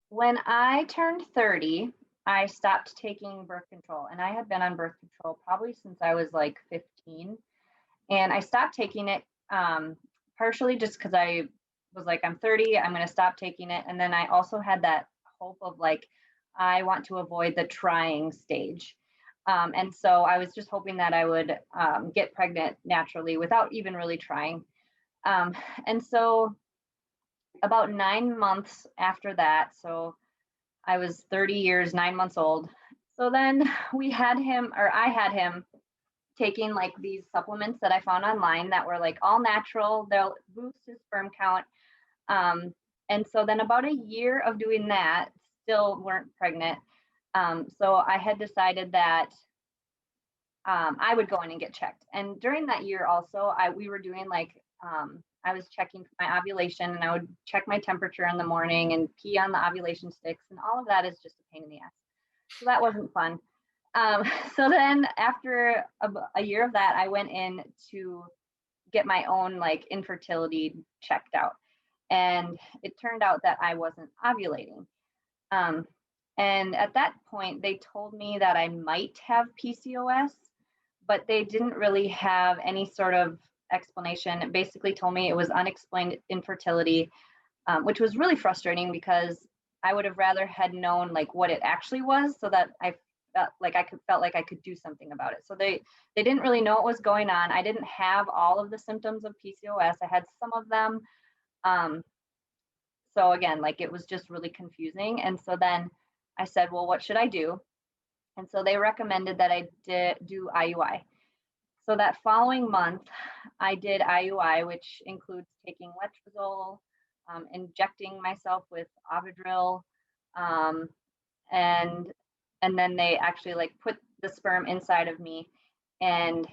When I turned 30, I stopped taking birth control, and I had been on birth control probably since I was like 15. And I stopped taking it partially just because I was like, I'm 30, I'm going to stop taking it. And then I also had that hope of like, I want to avoid the trying stage. And so I was just hoping that I would get pregnant naturally without even really trying. Um, and so about 9 months after that, so I was 30 years, 9 months old. So then we had him, or I had him taking like these supplements that I found online that were like all natural. They'll boost his sperm count. Um, and so then about a year of doing that, still weren't pregnant. So I had decided that I would go in and get checked. And during that year also, we were doing like I was checking my ovulation, and I would check my temperature in the morning and pee on the ovulation sticks, and all of that is just a pain in the ass. So that wasn't fun. Um, so then after a year of that, I went in to get my own like infertility checked out. And it turned out that I wasn't ovulating. Um, and at that point, they told me that I might have PCOS, but they didn't really have any sort of explanation. It basically told me it was unexplained infertility, which was really frustrating because I would have rather had known like what it actually was, so that I felt like I could do something about it. So they didn't really know what was going on. I didn't have all of the symptoms of PCOS. I had some of them. Um, so again, like it was just really confusing. And so then I said, well, what should I do? And so they recommended that I do IUI. So that following month, I did IUI, which includes taking letrozole, injecting myself with Avidril, um, and and then they actually like put the sperm inside of me, and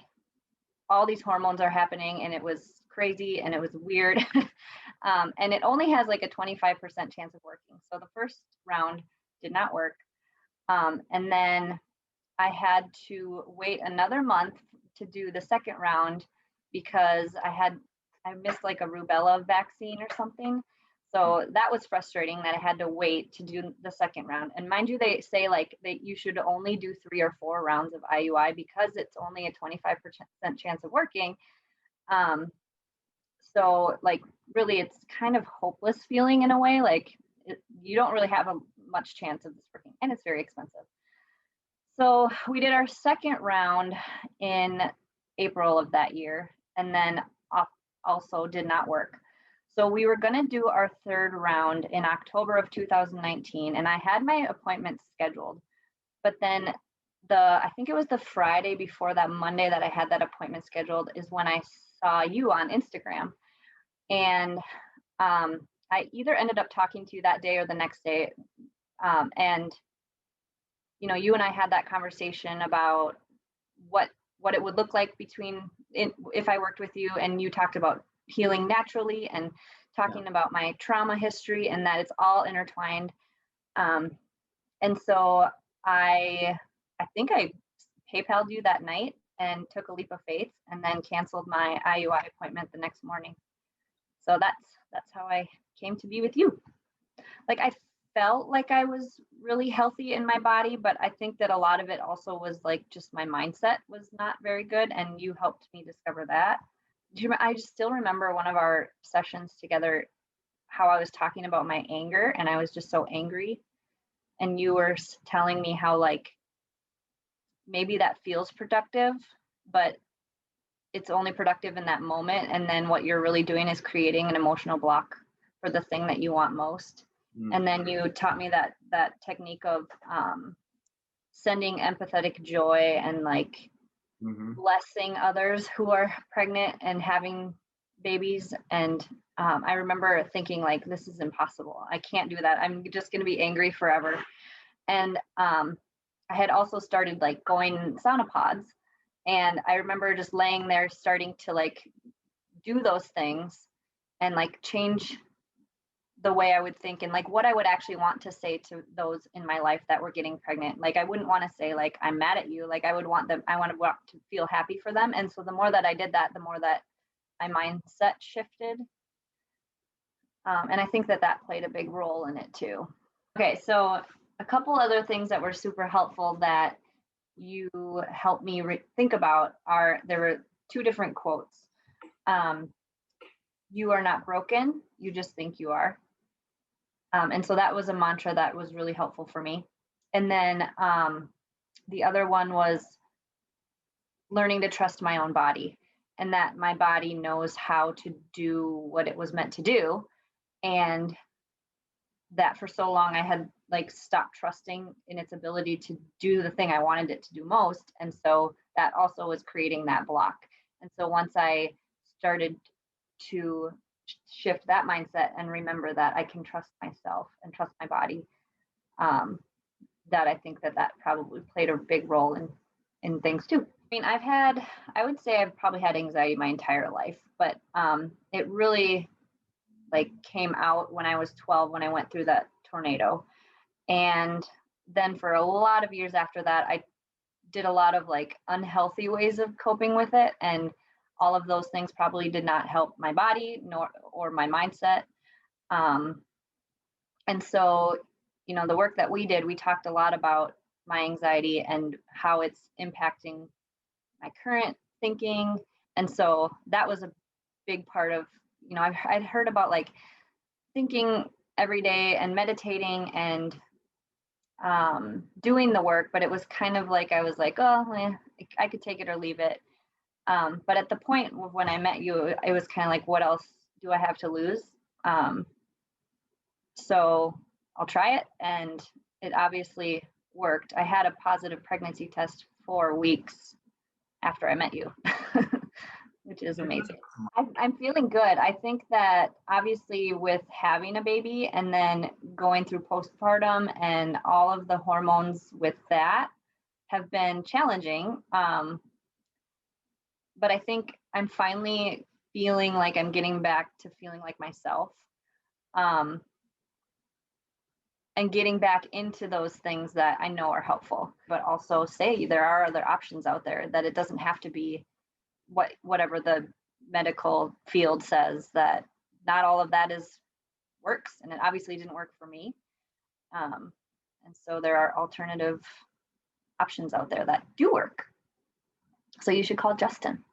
all these hormones are happening, and it was crazy and it was weird. And it only has like a 25% chance of working. So the first round did not work. And then I had to wait another month to do the second round because I missed like a rubella vaccine or something. So that was frustrating that I had to wait to do the second round. And mind you, they say like that you should only do 3 or 4 rounds of IUI because it's only a 25% chance of working. Um, so like really it's kind of hopeless feeling in a way, like you don't really have a much chance of this working, and it's very expensive. So we did our second round in April of that year, and then also did not work. So we were going to do our third round in October of 2019, and I had my appointment scheduled. But then I think it was the Friday before that Monday that I had that appointment scheduled is when I saw you on Instagram. And I either ended up talking to you that day or the next day. And you and I had that conversation about what it would look like if I worked with you, and you talked about healing naturally and Yeah. talking about my trauma history and that it's all intertwined. And so I think I PayPal'd you that night and took a leap of faith, and then canceled my IUI appointment the next morning. So that's how I came to be with you. Like I felt like I was really healthy in my body, but I think that a lot of it also was like just my mindset was not very good, and you helped me discover that. I just still remember one of our sessions together, how I was talking about my anger, and I was just so angry, and you were telling me how like maybe that feels productive, but it's only productive in that moment, and then what you're really doing is creating an emotional block for the thing that you want most. Mm. And then you taught me that technique of sending empathetic joy and like Hmm. blessing others who are pregnant and having babies. And I remember thinking like, this is impossible, I can't do that, I'm just going to be angry forever. And I had also started like going sauna pods, and I remember just laying there starting to like do those things and like change the way I would think and like what I would actually want to say to those in my life that were getting pregnant. Like I wouldn't want to say like I'm mad at you. Like I want to feel happy for them. And so the more that I did that, the more that my mindset shifted. And I think that played a big role in it too. Okay, so a couple other things that were super helpful that you helped me think about are there were two different quotes. Um, you are not broken, you just think you are. And so that was a mantra that was really helpful for me. And then the other one was learning to trust my own body and that my body knows how to do what it was meant to do. And that for so long I had like stopped trusting in its ability to do the thing I wanted it to do most. And so that also was creating that block. And so once I started to shift that mindset and remember that I can trust myself and trust my body, um, that I think that that probably played a big role in things too. I mean, I would say I've probably had anxiety my entire life, but it really like came out when I was 12 when I went through that tornado. And then for a lot of years after that, I did a lot of like unhealthy ways of coping with it. And all of those things probably did not help my body nor or my mindset. Um, and so, the work that we did, we talked a lot about my anxiety and how it's impacting my current thinking. And so that was a big part of, I'd heard about like thinking every day and meditating and doing the work, but it was kind of like I was like, oh, I could take it or leave it. But at the point of when I met you, it was kind of like, what else do I have to lose? Um, so I'll try it, and it obviously worked. I had a positive pregnancy test 4 weeks after I met you, which is amazing. I'm feeling good. I think that obviously with having a baby and then going through postpartum and all of the hormones with that have been challenging. But I think I'm finally feeling like I'm getting back to feeling like myself, um, and getting back into those things that I know are helpful, but also say there are other options out there, that it doesn't have to be whatever the medical field says, that not all of that is works, and it obviously didn't work for me. um, and so there are alternative options out there that do work, so you should call Justin.